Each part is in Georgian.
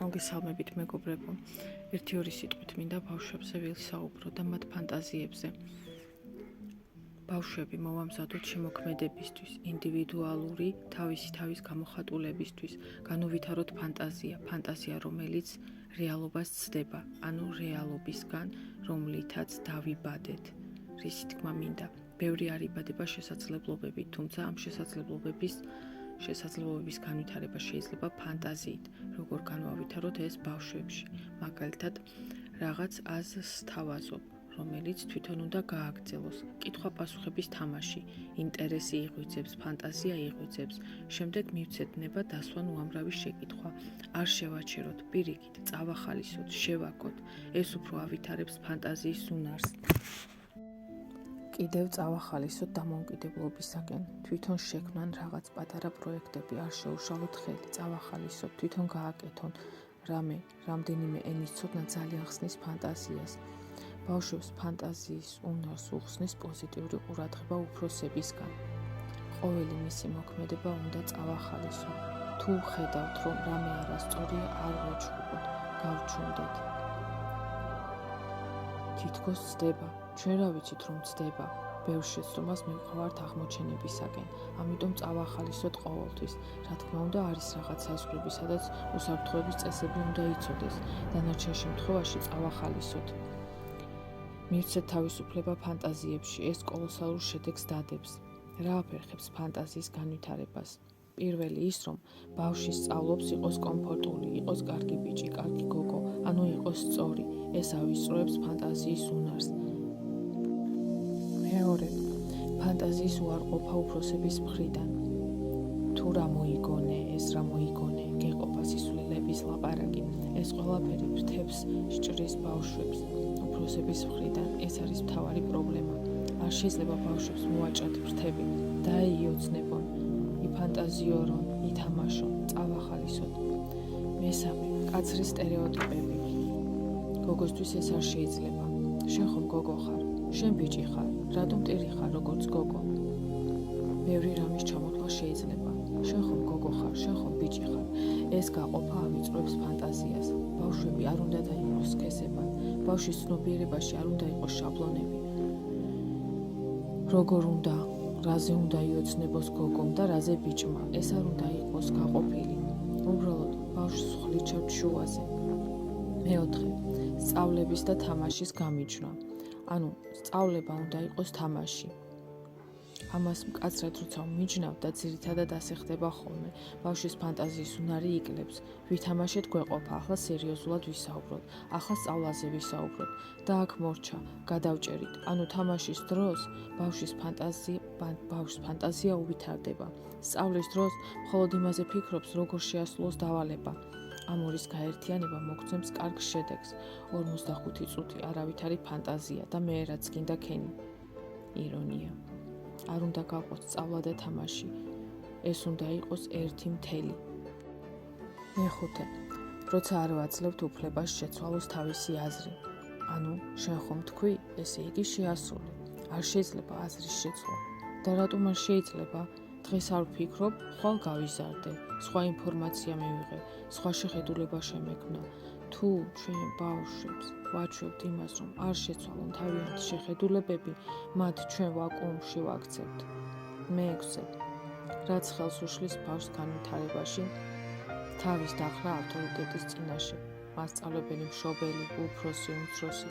მოგესალმებით მეგობრებო. 1-2 სიტყვით მინდა ბავშვებზე ვილსაუბრო და მათ ფანტაზიებზე. ბავშვები მოვამზადოთ შემოქმედებისთვის, ინდივიდუალური თავის გამოხატულებისთვის, განუვითაროთ ფანტაზია, რომელიც რეალობას ცდება, ანუ რეალობისგან, რომლითაც დავიბადეთ. რისი თქმა მინდა, ბევრი არ იბადება შესაძლებლობებით, თუმცა ამ შესაძლებლობების განვითარება შეიძლება ფანტაზიით, როგორ განვავითაროთ ეს ბავშვებში. მაგალითად, რაღაც აზრს თავაზობ, რომელიც თვითონ უნდა გააგრძელოს. კითხვა-პასუხების თამაში, ინტერესი იღვიძებს, ფანტაზია იღვიძებს. შემდეგ მივცეთ ნება დასვან უამრავი შეკითხვა. არ შევაჩეროთ, პირიქით, წავახალისოთ, შევაკოთ. ეს უფრო ავითარებს ფანტაზიის უნარს. კიდევ წავახალისოთ დამოუკიდებლობისაკენ. თვითონ შექმნან რაღაც პატარა პროექტები, არ შეუშალოთ ხელი, წავახალისოთ, თვითონ გააკეთონ რამდენიმე ენის ცოდნა ძალიან ხსნის ფანტაზიას. ბავშვებს ფანტაზიის უნარს უხსნის პოზიტიური ყურადღება უფროსებისგან. ყოველი მისი მოქმედება უნდა წავახალისო. თუ ხედავთ, რომ რამე არასწორია, არ ვეჩხუბოთ, გავჩუნდეთ. თითქოს ცდება, ჩვენ რა ვიცით რომ ცდება, ბევრ შეცდომას მივყავართ აღმოჩენებისაკენ, ამიტომ წავახალისოთ ყოველთვის. რა თქმა უნდა, არის რაღაც საზღვრები, სადაც უსაფრთხოების წესები უნდა იცოდეს, დანარჩენ შემთხვევაში წავახალისოთ. მივცეთ თავისუფლება ფანტაზიებში, ეს კოლოსალურ შედეგს დადებს. რა აფერხებს ფანტაზიის განვითარებას? პირველი ის, რომ ბავშვი სწავლობს, იყოს კომფორტული, იყოს კარგი ბიჭი, კარგი გოგო, ანუ იყოს სწორი. ეს ავისწროებს ფანტაზიის უნარს. მეორე, ფანტაზიის უარყოფა უფროსების მხრიდან. თუ რა მოიგონე, ეს რა მოიგონე, გეყოფა სისულელების ლაპარაკი. ეს ყველაფერი ფრთებს სჭრის ბავშვებს. უფროსების მხრიდან ეს არის მთავარი პრობლემა. არ შეიძლება ბავშვებს მოვაჭრათ ფრთები, დაეიოცნებონ, იფანტაზიორონ, ითამაშონ, წავახალისოთ. მესამე, კაცრი სტერეოტიპები. გოგოსთვის ეს არ შეიძლება. შენ ხომ გოგო ხარ, შენ ბიჭი ხარ, რატომ ტირი ხარ როგორც გოგო? ბევრი რამის ჩამოთვლა შეიძლება. შენ ხომ გოგო ხარ, შენ ხომ ბიჭი ხარ. ეს გაყოფა ავიწროებს ფანტაზიას. ბავშვები არ უნდა დაიყოს სქესებად. ბავშვის ცნობიერებაში არ უნდა იყოს შაბლონები. როგორ უნდა, რაზე უნდა იოცნებოს გოგომ და რაზე ბიჭმა. ეს არ უნდა იყოს გაყოფილი. უბრალოდ ბავშვს ხლიჩავთ შუაზე. მეოთხე, სწავლების და თამაშის გამიჯვნა. ანუ სწავლება უნდა იყოს თამაში. ამას მკაცრად როცა მიჯნავ და ძირითადად ასე ხდება ხოლმე. ბავშვის ფანტაზიის უნარი იკლებს. ვითამაშეთ გვეყოფა, ახლა სერიოზულად ვისაუბროთ. ახლა სწავლაზე ვისაუბროთ. და აქ მორჩა, გადავჭერით. ანუ თამაშის დროს ბავშვის ფანტაზია უვითარდება. სწავლის დროს მხოლოდ იმაზე ფიქრობს, როგორ შეასრულოს დავალება. ამორის გაერთიანება მოგცემს კარგ შედეგს. 45 წუთი არავითარი ფანტაზია და მე რაც გინდა ქენი. ირონია. არ უნდა გავყოთ სწავლა და თამაში. ეს უნდა იყოს ერთი მთელი. მეხუთე, როცა არ ვაძლევთ უფლებას შეცვალოს თავისი აზრი. ანუ შენ ხომ თქვი, ესე იგი შეასრულე. არ შეიძლება აზრის შეცვლა. და რატომ არ შეიძლება? დღეს არ ვფიქრობ, ხვალ გავიზარდე, სხვა ინფორმაცია მივიღე, სხვა შეხედულება შემექმნა. თუ ჩვენ ბავშვებს ვაჩვევთ იმას, რომ არ შეცვალონ თავიანთი შეხედულებები, მათ ჩვენ ვაკუუმში ვაქცევთ. მეექვსე, რაც ხელს უშლის ბავშვს განვითარებაში, თავის დახრა ავტორიტეტის წინაშე, მასწავლებელი, მშობელი, უფროსი, უმცროსი.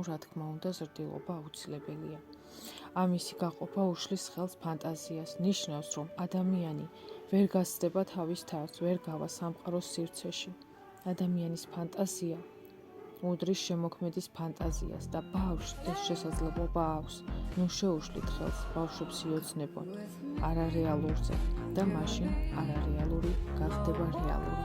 რა თქმა უნდა, ზრდილობა აუცილებელია. ამისი გაყოფა უშლის ხელს ფანტაზიას, ნიშნავს, რომ ადამიანი ვერ გასცდება თავის თავს, ვერ გავა სამყაროს სივრცეში. ადამიანის ფანტაზია უდრის შემოქმედის ფანტაზიას და ბავშვს ეს შესაძლებლობა აქვს. შეუშლით ხელს ბავშვებს იოცნებონ არარეალურზე და მაშინ არარეალური გახდება რეალური.